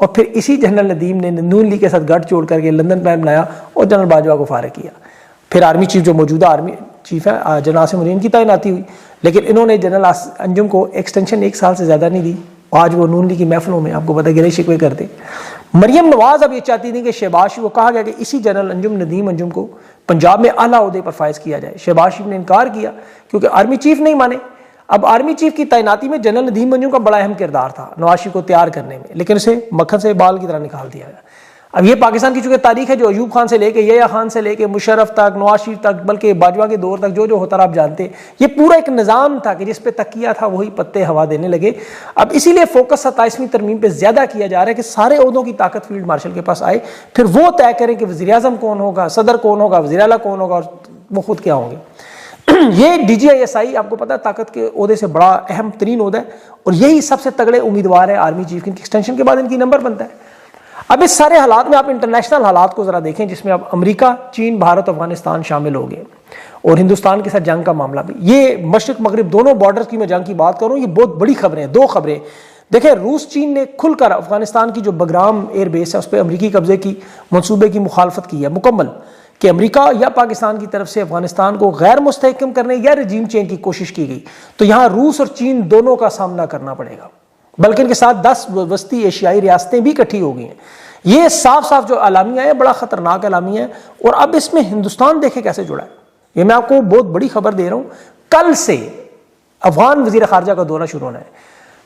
اور پھر اسی جنرل ندیم نے نون لیگ کے ساتھ گٹھ جوڑ کر کے لندن پلان بنایا اور جنرل باجوہ کو فارغ کیا. پھر آرمی چیف جو موجودہ آرمی چیف ہے جنرل عاصم منیر کی تعیناتی ہوئی, لیکن انہوں نے جنرل انجم کو ایکسٹینشن 1 سال سے زیادہ نہیں دی. آج وہ نون لیگ کی محفلوں میں آپ کو پتہ گلے شکوے کرتے. مریم نواز اب یہ چاہتی تھی کہ شہباز شریف کو کہا گیا کہ اسی جنرل ندیم انجم کو پنجاب میں اعلیٰ عہدے پر فائز کیا جائے. شہباز شریف نے انکار کیا کیونکہ آرمی چیف نہیں مانے. اب آرمی چیف کی تعیناتی میں جنرل ندیم انجم کا بڑا اہم کردار تھا نواز شریف کو تیار کرنے میں, لیکن اسے مکھن سے بال کی طرح نکال دیا گیا. اب یہ پاکستان کی چونکہ تاریخ ہے جو ایوب خان سے لے کے یحییٰ خان سے لے کے مشرف تک, نواز شریف تک, بلکہ باجوہ کے دور تک جو ہوتا رہا آپ جانتے ہیں, یہ پورا ایک نظام تھا کہ جس پہ تکیہ تھا وہی پتے ہوا دینے لگے. اب اسی لیے فوکس 27ویں ترمیم پہ زیادہ کیا جا رہا ہے کہ سارے عہدوں کی طاقت فیلڈ مارشل کے پاس آئے, پھر وہ طے کریں کہ وزیر اعظم کون ہوگا, صدر کون ہوگا, وزیر اعلیٰ کون ہوگا, اور وہ خود کیا ہوں گے. یہ D G I S I آپ کو پتا ہے طاقت کے عہدے سے بڑا اہم ترین عہدہ ہے, اور یہی سب سے تگڑے امیدوار ہے آرمی چیف کی. ایکسٹینشن کے بعد ان کی نمبر بنتا ہے. اب اس سارے حالات میں آپ انٹرنیشنل حالات کو ذرا دیکھیں جس میں اب امریکہ, چین, بھارت, افغانستان شامل ہو گئے, اور ہندوستان کے ساتھ جنگ کا معاملہ بھی. یہ مشرق مغرب دونوں بارڈرز کی میں جنگ کی بات کروں, یہ بہت بڑی خبریں ہیں. 2 خبریں دیکھیں, روس چین نے کھل کر افغانستان کی جو بگرام ایئر بیس ہے اس پہ امریکی قبضے کی منصوبے کی مخالفت کی ہے مکمل, کہ امریکہ یا پاکستان کی طرف سے افغانستان کو غیر مستحکم کرنے یا رجیم چینج کی کوشش کی گئی تو یہاں روس اور چین دونوں کا سامنا کرنا پڑے گا, بلکہ ان کے ساتھ 10 وسطی ایشیائی ریاستیں بھی اکٹھی ہو گئی ہیں. یہ صاف صاف جو اعلامیہ ہے بڑا خطرناک اعلامیہ ہے. اور اب اس میں ہندوستان دیکھیں کیسے جڑا ہے. یہ میں آپ کو بہت بڑی خبر دے رہا ہوں, کل سے افغان وزیر خارجہ کا دورہ شروع ہونا ہے.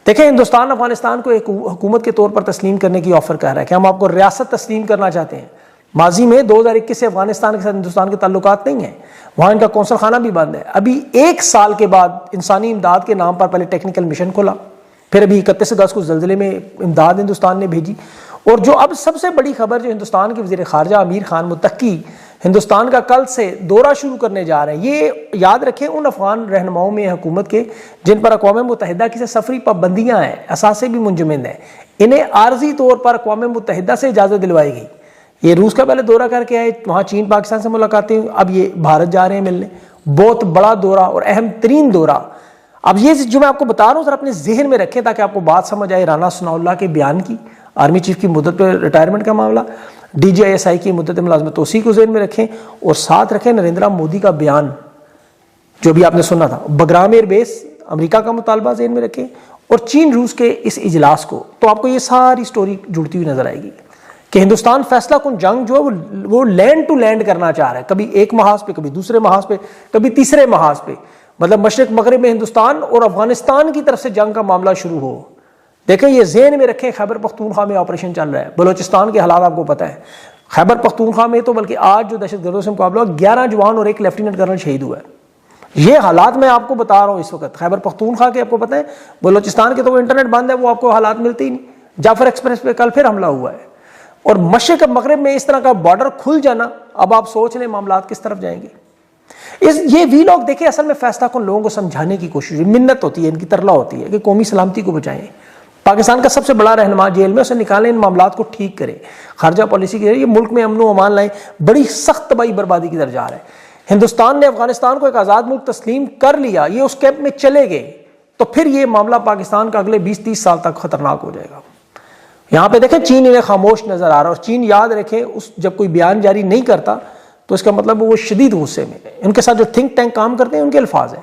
دیکھیں ہندوستان افغانستان کو ایک حکومت کے طور پر تسلیم کرنے کی آفر کر رہا ہے کہ ہم آپ کو ریاست تسلیم کرنا چاہتے ہیں. ماضی میں 2021 سے افغانستان کے ساتھ ہندوستان کے تعلقات نہیں ہیں, وہاں ان کا قونصل خانہ بھی بند ہے. ابھی 1 سال کے بعد انسانی امداد کے نام پر پہلے ٹیکنیکل مشن کھولا, پھر ابھی 31 اگست کو زلزلے میں امداد ہندوستان نے بھیجی. اور جو اب سب سے بڑی خبر جو ہندوستان کے وزیر خارجہ امیر خان متقی ہندوستان کا کل سے دورہ شروع کرنے جا رہے ہیں, یہ یاد رکھیں ان افغان رہنماؤں میں حکومت کے جن پر اقوام متحدہ کی سے سفری پابندیاں ہیں, اثاثے بھی منجمد ہیں, انہیں عارضی طور پر اقوام متحدہ سے اجازت دلوائی گئی. یہ روس کا پہلے دورہ کر کے آئے, وہاں چین پاکستان سے ملاقاتیں, اب یہ بھارت جا رہے ہیں ملنے. بہت بڑا دورہ اور اہم ترین دورہ. اب یہ جو میں آپ کو بتا رہا ہوں ذرا اپنے ذہن میں رکھیں تاکہ آپ کو بات سمجھ آئے. رانا ثناء اللہ کے بیان کی, آرمی چیف کی مدت پہ ریٹائرمنٹ کا معاملہ, D G I S I کی مدت ملازمت توسیع کو ذہن میں رکھیں, اور ساتھ رکھیں نریندرا مودی کا بیان جو بھی آپ نے سنا تھا, بگرام ایئر بیس امریکہ کا مطالبہ ذہن میں رکھیں, اور چین روس کے اس اجلاس کو. تو آپ کو یہ ساری سٹوری جڑتی ہوئی نظر آئے گی کہ ہندوستان فیصلہ کن جنگ جو ہے وہ لینڈ ٹو لینڈ کرنا چاہ رہا ہے, کبھی ایک محاذ پہ, کبھی دوسرے محاذ پہ, کبھی تیسرے محاذ پہ. مطلب مشرق مغرب میں ہندوستان اور افغانستان کی طرف سے جنگ کا معاملہ شروع ہو. دیکھیں یہ ذہن میں رکھیں, خیبر پختونخوا میں آپریشن چل رہا ہے, بلوچستان کے حالات آپ کو پتہ ہے. خیبر پختونخوا میں تو بلکہ آج جو دہشت گردوں سے مقابلہ ہوا 11 جوان اور 1 لیفٹیننٹ کرنل شہید ہوا ہے. یہ حالات میں آپ کو بتا رہا ہوں اس وقت. خیبر پختونخوا کے آپ کو پتہ ہے, بلوچستان کے تو وہ انٹرنیٹ بند ہے, وہ آپ کو حالات ملتے ہی نہیں. جعفر ایکسپریس پہ کل پھر حملہ ہوا ہے. اور مشرق مغرب میں اس طرح کا بارڈر کھل جانا, اب آپ سوچ لیں معاملات کس طرف جائیں گے. یہ وی لوگ دیکھیں اصل میں فیصلہ کن لوگوں کو سمجھانے کی کوشش, منت ہوتی ہے, ان کی ترلا ہوتی ہے کہ قومی سلامتی کو بچائیں. پاکستان کا سب سے بڑا رہنما جیل میں, اسے نکالیں, ان معاملات کو ٹھیک کریں, خارجہ پالیسی کے ذریعے ملک میں امن و امان لائیں. بڑی سخت تباہی بربادی کی طرف جا رہا ہے. ہندوستان نے افغانستان کو ایک آزاد ملک تسلیم کر لیا, یہ اس کیمپ میں چلے گئے, تو پھر یہ معاملہ پاکستان کا اگلے 20-30 سال تک خطرناک ہو جائے گا. یہاں پہ دیکھیں چین انہیں خاموش نظر آ رہا ہے, اور چین یاد رکھیں جب کوئی بیان جاری نہیں کرتا تو اس کا مطلب وہ شدید غصے میں ہے. ان کے ساتھ جو تھنک ٹینک کام کرتے ہیں ان کے الفاظ ہیں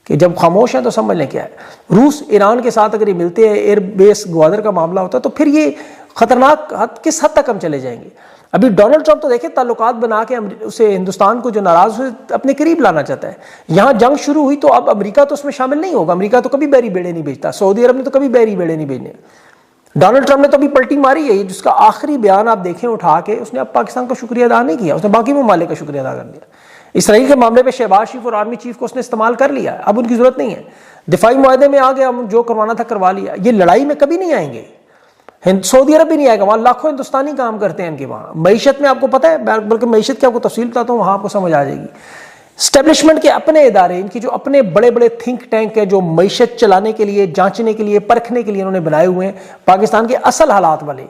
کہ جب خاموش ہیں تو سمجھ لیں کیا ہے. روس ایران کے ساتھ اگر یہ ملتے ہیں, ایئر بیس گوادر کا معاملہ ہوتا ہے, تو پھر یہ خطرناک کس حد تک ہم چلے جائیں گے. ابھی ڈونلڈ ٹرمپ تو دیکھیں تعلقات بنا کے اسے ہندوستان کو جو ناراض ہوئے اپنے قریب لانا چاہتا ہے. یہاں جنگ شروع ہوئی تو اب امریکہ تو اس میں شامل نہیں ہوگا. امریکہ تو کبھی بحری بیڑے نہیں بھیجتا, سعودی عرب نے تو کبھی بحری بیڑے نہیں بھیجنے. ڈونلڈ ٹرمپ نے تو ابھی پلٹی ماری ہے, جس کا آخری بیان آپ دیکھیں اٹھا کے, اس نے اب پاکستان کا شکریہ ادا نہیں کیا, اس نے باقی ممالک کا شکریہ ادا کر دیا. اسرائیل کے معاملے پہ شہباز شریف اور آرمی چیف کو اس نے استعمال کر لیا, اب ان کی ضرورت نہیں ہے. دفاعی معاہدے میں آ گیا, ہم جو کروانا تھا کروا لیا. یہ لڑائی میں کبھی نہیں آئیں گے. سعودی عرب بھی نہیں آئے گا, وہاں لاکھوں ہندوستانی کام کرتے ہیں ان کے وہاں. معیشت میں آپ کو پتہ ہے, بلکہ معیشت کی آپ کو تفصیل بتاتا ہوں, وہاں آپ کو سمجھ آ جائے گی. اسٹیبلشمنٹ کے اپنے ادارے, ان کی جو اپنے بڑے بڑے تھنک ٹینک ہیں جو معیشت چلانے کے لیے, جانچنے کے لیے, پرکھنے کے لیے انہوں نے بنائے ہوئے ہیں پاکستان کے اصل حالات والے.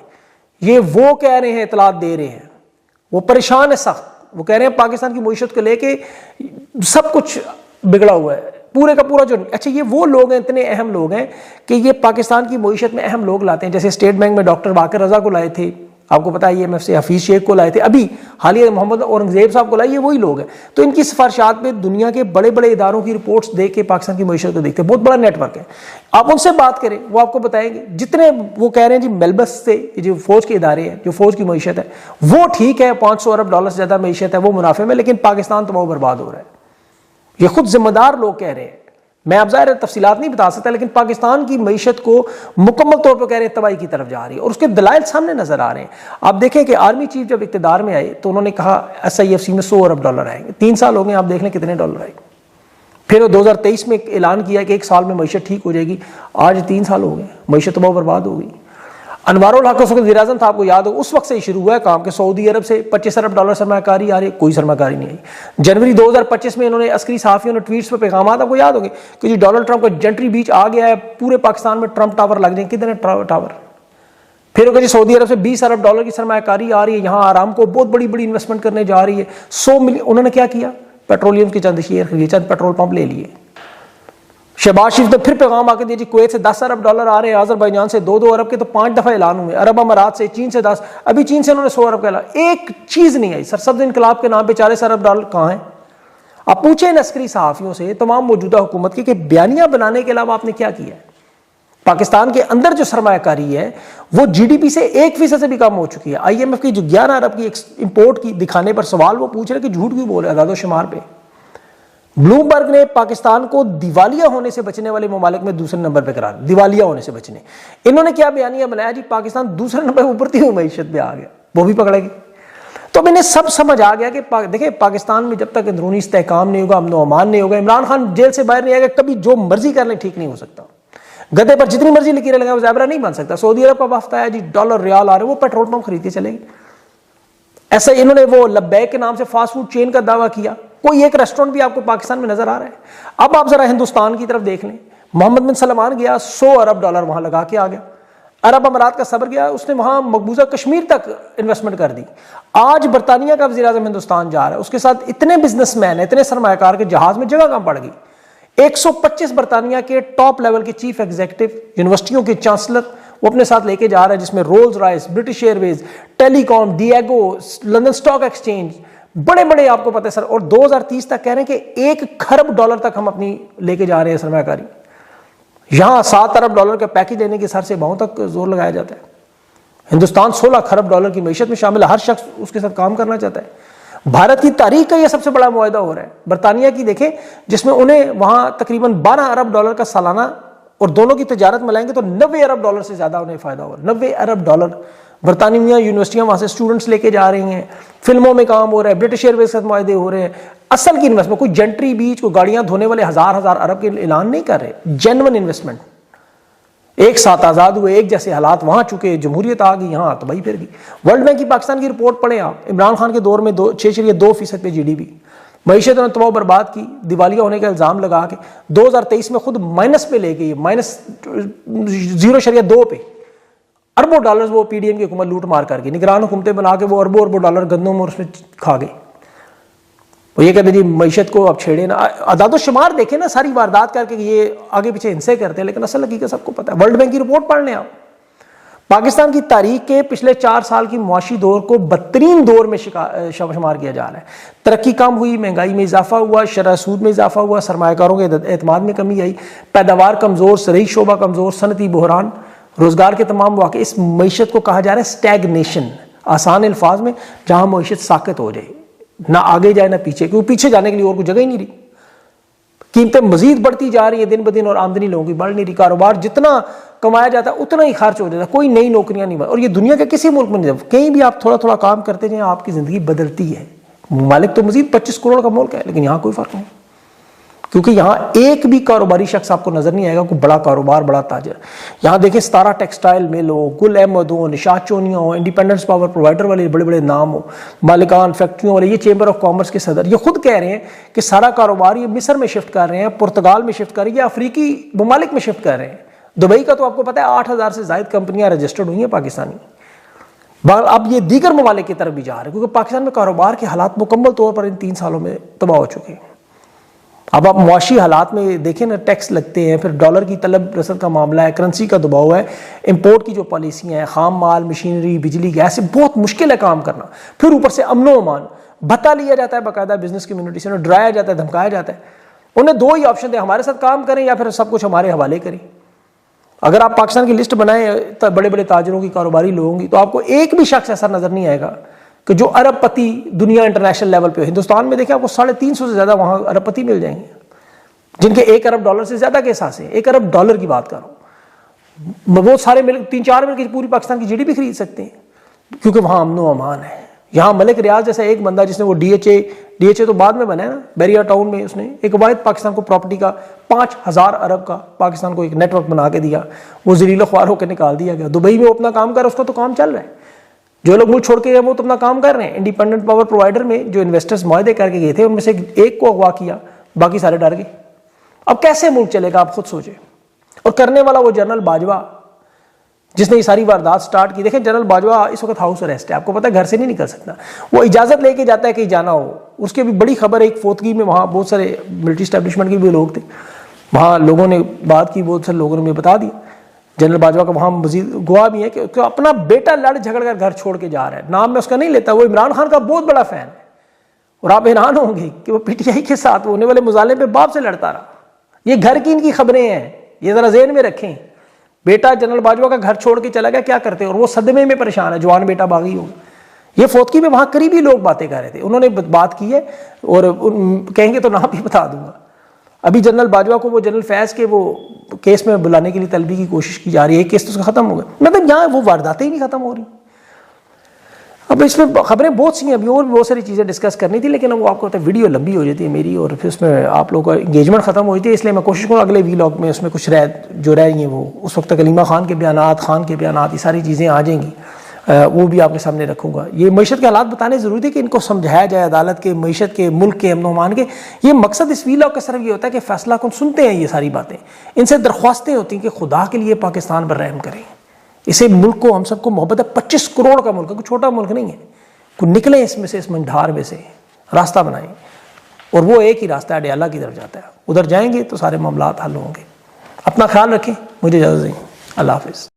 یہ وہ کہہ رہے ہیں, اطلاعات دے رہے ہیں, وہ پریشان ہے سخت. وہ کہہ رہے ہیں پاکستان کی معیشت کو لے کے سب کچھ بگڑا ہوا ہے, پورے کا پورا جو اچھا یہ وہ لوگ ہیں اتنے اہم لوگ ہیں کہ یہ پاکستان کی معیشت میں اہم لوگ لاتے ہیں. جیسے اسٹیٹ بینک میں ڈاکٹر باقر رضا کو لائے تھے, آپ کو پتا ہے IMF سے حفیظ شیخ کو لائے تھے, ابھی حالیہ محمد اورنگزیب صاحب کو لائے, یہ وہی لوگ ہیں. تو ان کی سفارشات میں دنیا کے بڑے بڑے اداروں کی رپورٹس دیکھ کے پاکستان کی معیشت کو دیکھتے ہیں. بہت بڑا نیٹ ورک ہے. آپ ان سے بات کریں وہ آپ کو بتائیں گے. جتنے وہ کہہ رہے ہیں جی میلبس سے جو فوج کے ادارے ہیں, جو فوج کی معیشت ہے وہ ٹھیک ہے, $500 ارب سے زیادہ معیشت ہے, وہ منافع میں, لیکن پاکستان تباہ و برباد ہو رہا ہے. یہ خود ذمہ دار لوگ کہہ رہے ہیں. میں اب ظاہر تفصیلات نہیں بتا سکتا, لیکن پاکستان کی معیشت کو مکمل طور پر کہہ رہے ہیں تباہی کی طرف جا رہی ہے, اور اس کے دلائل سامنے نظر آ رہے ہیں. آپ دیکھیں کہ آرمی چیف جب اقتدار میں آئے تو انہوں نے کہا SIFC میں $100 ارب آئیں گے. 3 سال ہو گئے, آپ دیکھ لیں کتنے ڈالر آئے. پھر 2023 میں اعلان کیا کہ 1 سال میں معیشت ٹھیک ہو جائے گی. آج 3 سال ہو گئے, معیشت تباہ و برباد ہو گئی. انوار الحق اس وقت وزیر اعظم تھا, آپ کو یاد ہو, اس وقت سے شروع ہوا ہے کام کہ سعودی عرب سے $25 ارب سرمایہ کاری آ رہی ہے, کوئی سرمایہ کاری نہیں آئی. جنوری 2025 میں انہوں نے عسکری صحافیوں نے ٹویٹس پہ پیغامات, آپ کو یاد ہو گئے کہ جی ڈونلڈ ٹرمپ کا جنٹری بیچ آ گیا ہے, پورے پاکستان میں ٹرمپ ٹاور لگ جائیں. کتنے ٹاور؟ پھر ہوگا جی سعودی عرب سے $20 ارب کی سرمایہ کاری آ رہی ہے, یہاں آرام کو بہت بڑی بڑی انویسٹمنٹ کرنے جا رہی ہے. 100 ملین. انہوں نے کیا کیا, پیٹرولیم کے چند شیئر خریدے, چند پیٹرول پمپ لے لیے. شہباز شریف نے پھر پیغام آ کے دیا جی کویت سے $10 ارب آ رہے ہیں, آذربائیجان سے 2 ارب کے, تو 5 دفعہ اعلان ہوئے. عرب امارات سے, چین سے 10, ابھی چین سے انہوں نے $100 ارب کا اعلان. ایک چیز نہیں آئی. سرسبز انقلاب کے نام پہ $40 ارب کہاں ہیں؟ آپ پوچھیں عسکری صحافیوں سے, تمام موجودہ حکومت کے, کہ بیانیہ بنانے کے علاوہ آپ نے کیا کیا ہے. پاکستان کے اندر جو سرمایہ کاری ہے وہ GDP سے 1% سے بھی کم ہو چکی ہے. IMF کی جو 11 ارب کی امپورٹ کی دکھانے پر سوال وہ پوچھ رہے کہ جھوٹ کیوں بول رہے اعداد و شمار پہ. بلومبرگ نے پاکستان کو دیوالیہ ہونے سے بچنے والے ممالک میں دوسرے نمبر پہ قرار دیا, دیوالیہ ہونے سے بچنے. انہوں نے کیا بیانیہ بنایا جی پاکستان دوسرے نمبر پر ابھرتی ہوئی معیشت میں آ گیا, وہ بھی پکڑے گی. تو میں نے سب سمجھ آ گیا کہ دیکھیں پاکستان میں جب تک اندرونی استحکام نہیں ہوگا, امن و امان نہیں ہوگا, عمران خان جیل سے باہر نہیں آئے گا, کبھی جو مرضی کر لیں ٹھیک نہیں ہو سکتا. گدے پر جتنی مرضی لکیریں لگائیں وہ زیبرا نہیں بن سکتا. سعودی عرب کا وفد آیا جی ڈالر ریال آ رہے, وہ پیٹرول پمپ خرید کے چلے گی. ایسا انہوں نے وہ لبیک کے نام سے فاسٹ فوڈ چین کا دعویٰ کیا, کوئی ایک ریسٹورنٹ بھی آپ کو پاکستان میں نظر آ رہا ہے. اب آپ ذرا ہندوستان کی طرف دیکھ لیں. محمد بن سلمان گیا, $100 ارب وہاں لگا کے آ گیا. عرب امارات کا صبر گیا, اس نے وہاں مقبوضہ کشمیر تک انویسٹمنٹ کر دی. آج برطانیہ کا وزیر اعظم ہندوستان جا رہا ہے, اس کے ساتھ اتنے بزنس مین ہیں, اتنے سرمایہ کار کے جہاز میں جگہ کم پڑ گئی. 125 برطانیہ کے ٹاپ لیول کے چیف ایگزیکٹو, یونیورسٹیوں کے چانسلر وہ اپنے ساتھ لے کے جا رہا ہے, جس میں رولز رائس, برٹش ایئر ویز, ٹیلی کام, ڈیگو, لندن اسٹاک ایکسچینج, بڑے بڑے آپ کو پتہ ہے سر. اور 2030 تک کہہ رہے ہیں کہ $1 کھرب تک ہم اپنی لے کے جا رہے ہیں سرمایہ کاری. یہاں $7 ارب کے پیکج لینے کے سر سے باہوں تک زور لگایا جاتا ہے. ہندوستان $16 کھرب کی معیشت میں شامل ہے, ہر شخص اس کے ساتھ کام کرنا چاہتا ہے. بھارت کی تاریخ کا یہ سب سے بڑا معاہدہ ہو رہا ہے. برطانیہ کی دیکھیں, جس میں انہیں وہاں تقریباً $12 ارب کا سالانہ, اور دونوں کی تجارت ملائیں گے تو $90 ارب سے زیادہ انہیں فائدہ ہو رہا ہے. $90 ارب. برطانوی یونیورسٹیاں وہاں سے اسٹوڈنٹس لے کے جا رہی ہیں, فلموں میں کام ہو رہا ہے, برٹش ایئر ویز کے ساتھ معاہدے ہو رہے ہیں. اصل کی انویسٹمنٹ, کوئی جنٹری بیچ, کوئی گاڑیاں دھونے والے ہزار ارب کے اعلان نہیں کر رہے, جینون انویسٹمنٹ. ایک ساتھ آزاد ہوئے, ایک جیسے حالات وہاں چکے, جمہوریت آ گئی, یہاں تباہی پھر گئی. ورلڈ بینک کی پاکستان کی رپورٹ پڑھیں آپ, عمران خان کے دور میں 6.2% پہ GDP, معیشت نے تباہ و برباد کی, دیوالیہ ہونے کا الزام لگا کے 2023 میں خود مائنس پہ لے گئی, -0.2 پہ. اربوں ڈالرز وہ PDM کی حکومت لوٹ مار کر گئی, نگران حکومتیں بنا کے وہ اربوں ڈالر گندم اور اس میں کھا گئی. وہ یہ کہتے ہیں جی معیشت کو اب چھیڑے نا. اعداد و شمار دیکھیں نا, ساری واردات کر کے یہ آگے پیچھے ہنسے کرتے ہیں, لیکن اصل حقیقت سب کو پتہ ہے. ورلڈ بینک کی رپورٹ پڑھ لیں آپ. پاکستان کی تاریخ کے پچھلے 4 سال کی معاشی دور کو بدترین دور میں شمار کیا جا رہا ہے. ترقی کم ہوئی, مہنگائی میں اضافہ ہوا, شرح سود میں اضافہ ہوا, سرمایہ کاروں کے اعتماد میں کمی آئی, پیداوار کمزور, زرعی شعبہ کمزور, صنعتی بحران, روزگار کے تمام واقع. اس معیشت کو کہا جا رہا ہے اسٹیگنیشن, آسان الفاظ میں جہاں معیشت ساکت ہو جائے, نہ آگے جائے نہ پیچھے, کیونکہ پیچھے جانے کے لیے اور کوئی جگہ ہی نہیں رہی. قیمتیں مزید بڑھتی جا رہی ہیں دن بدن, اور آمدنی لوگوں کی بڑھ نہیں رہی. کاروبار جتنا کمایا جاتا ہے اتنا ہی خرچ ہو جاتا ہے, کوئی نئی نوکریاں نہیں. اور یہ دنیا کے کسی ملک میں نہیں, کہیں بھی آپ تھوڑا تھوڑا کام کرتے جائیں آپ کی زندگی بدلتی ہے. ممالک تو مزید 25 کروڑ کا ملک ہے, لیکن یہاں کوئی فرق نہیں, کیونکہ یہاں ایک بھی کاروباری شخص آپ کو نظر نہیں آئے گا, کوئی بڑا کاروبار, بڑا تاجر. یہاں دیکھیں 17 ٹیکسٹائل مل ہو, گل احمد ہو, نشاط چونیاں ہو, انڈیپینڈنس پاور پرووائڈر والے بڑے بڑے نام ہو, مالکان فیکٹریوں والے, یہ چیمبر آف کامرس کے صدر یہ خود کہہ رہے ہیں کہ سارا کاروبار یہ مصر میں شفٹ کر رہے ہیں, پرتگال میں شفٹ کر رہے ہیں, یا افریقی ممالک میں شفٹ کر رہے ہیں. دبئی کا تو آپ کو پتہ ہے 8,000 سے زائد کمپنیاں رجسٹرڈ ہوئی ہیں پاکستانی. اب یہ دیگر ممالک کی طرف بھی جا رہے ہیں, کیونکہ پاکستان میں کاروبار کے حالات مکمل طور پر ان 3 سالوں میں تباہ ہو چکے ہیں. اب آپ معاشی حالات میں دیکھیں نا، ٹیکس لگتے ہیں، پھر ڈالر کی طلب رسد کا معاملہ ہے، کرنسی کا دباؤ ہے، امپورٹ کی جو پالیسیاں ہیں، خام مال، مشینری، بجلی، گیس سے بہت مشکل ہے کام کرنا. پھر اوپر سے امن و امان، بھتا لیا جاتا ہے باقاعدہ بزنس کمیونٹی سے، انہیں ڈرایا جاتا ہے، دھمکایا جاتا ہے. انہیں دو ہی آپشن تھے، ہمارے ساتھ کام کریں یا پھر سب کچھ ہمارے حوالے کریں. اگر آپ پاکستان کی لسٹ بنائیں بڑے بڑے تاجروں کی، کاروباری لوگوں کی، تو آپ کو ایک بھی شخص ایسا نظر نہیں آئے گا کہ جو ارب پتی دنیا انٹرنیشنل لیول پہ. ہندوستان میں دیکھیں آپ کو 350 سے زیادہ وہاں ارب پتی مل جائیں گے جن کے $1 ارب سے زیادہ کے احساس ہیں. $1 ارب کی بات کر رہا ہوں. وہ سارے مل 3-4 مل کے پوری پاکستان کی GDP خرید سکتے ہیں، کیونکہ وہاں امن و امان ہے. یہاں ملک ریاض جیسا ایک بندہ جس نے وہ ڈی ایچ اے تو بعد میں بنا ہے نا، بیریا ٹاؤن میں، اس نے ایک واحد پاکستان کو پراپرٹی کا 5000 ارب کا پاکستان کو ایک نیٹ ورک بنا کے دیا. وہ ذلیل و خوار ہو کے نکال دیا گیا. دبئی میں وہ اپنا کام کر رہا ہے، اس کا تو کام چل رہا ہے. جو لوگ ملک چھوڑ کے گئے وہ تو اپنا کام کر رہے ہیں. انڈیپینڈنٹ پاور پرووائڈر میں جو انویسٹرز معاہدے کر کے گئے تھے، ان میں سے ایک کو اغوا کیا، باقی سارے ڈر گئے. اب کیسے ملک چلے گا آپ خود سوچیں. اور کرنے والا وہ جنرل باجوہ جس نے یہ ساری واردات سٹارٹ کی. دیکھیں جنرل باجوہ اس وقت ہاؤس اریسٹ ہے، آپ کو پتہ ہے گھر سے نہیں نکل سکتا. وہ اجازت لے کے جاتا ہے کہیں جانا ہو. اس کی بھی بڑی خبر ہے، ایک فوتگی میں وہاں بہت سارے ملٹری اسٹیبلشمنٹ کے بھی لوگ تھے، وہاں لوگوں نے بات کی، بہت سارے لوگوں نے مجھے بتا دیا. جنرل باجوہ کا وہاں مزید گواہ بھی ہے کہ اپنا بیٹا لڑ جھگڑ کر گھر چھوڑ کے جا رہا ہے. نام میں اس کا نہیں لیتا، وہ عمران خان کا بہت بڑا فین ہے. اور آپ حیران ہوں گے کہ وہ PTI کے ساتھ ہونے والے مظالم پہ باپ سے لڑتا رہا. یہ گھر کی ان کی خبریں ہیں، یہ ذرا ذہن میں رکھیں. بیٹا جنرل باجوہ کا گھر چھوڑ کے چلا گیا، کیا کرتے ہیں، اور وہ صدمے میں پریشان ہے، جوان بیٹا باغی ہو. یہ فوتگی میں وہاں قریبی لوگ باتیں کر رہے تھے، انہوں نے بات کی ہے، اور کہیں گے تو نام بھی بتا دوں گا. ابھی جنرل باجوہ کو وہ جنرل فیض کے وہ کیس میں بلانے کے لیے طلبی کی کوشش کی جا رہی ہے. ایک کیس تو اس کا ختم ہو گیا، مطلب یہاں وہ وارداتیں ہی نہیں ختم ہو رہی. اب اس میں خبریں بہت سی ہیں، ابھی اور بھی بہت ساری چیزیں ڈسکس کرنی تھی، لیکن وہ آپ کو ویڈیو لمبی ہو جاتی ہے میری، اور پھر اس میں آپ لوگوں کا انگیجمنٹ ختم ہو جاتی ہے. اس لیے میں کوشش کروں اگلے ویلاگ میں اس میں کچھ جو رہ گئی ہیں وہ اس وقت تک علیمہ خان کے بیانات، خان کے بیانات، یہ ساری چیزیں آ جائیں گی، وہ بھی آپ کے سامنے رکھوں گا. یہ معیشت کے حالات بتانے ضروری تھے کہ ان کو سمجھایا جائے، عدالت کے، معیشت کے، ملک کے امن و امان کے. یہ مقصد اس ویلاگ کا صرف یہ ہوتا ہے کہ فیصلہ کن سنتے ہیں یہ ساری باتیں، ان سے درخواستیں ہوتی ہیں کہ خدا کے لیے پاکستان پر رحم کریں. اسے ملک کو، ہم سب کو محبت ہے، 25 کروڑ کا ملک ہے، کوئی چھوٹا ملک نہیں ہے. کوئی نکلیں اس میں سے، اس منڈھار میں سے راستہ بنائیں. اور وہ ایک ہی راستہ ہے، اڈیالہ کی طرف جاتا ہے. ادھر جائیں گے تو سارے معاملات حل ہوں گے. اپنا خیال رکھیں، مجھے اجازت دیں. اللہ حافظ.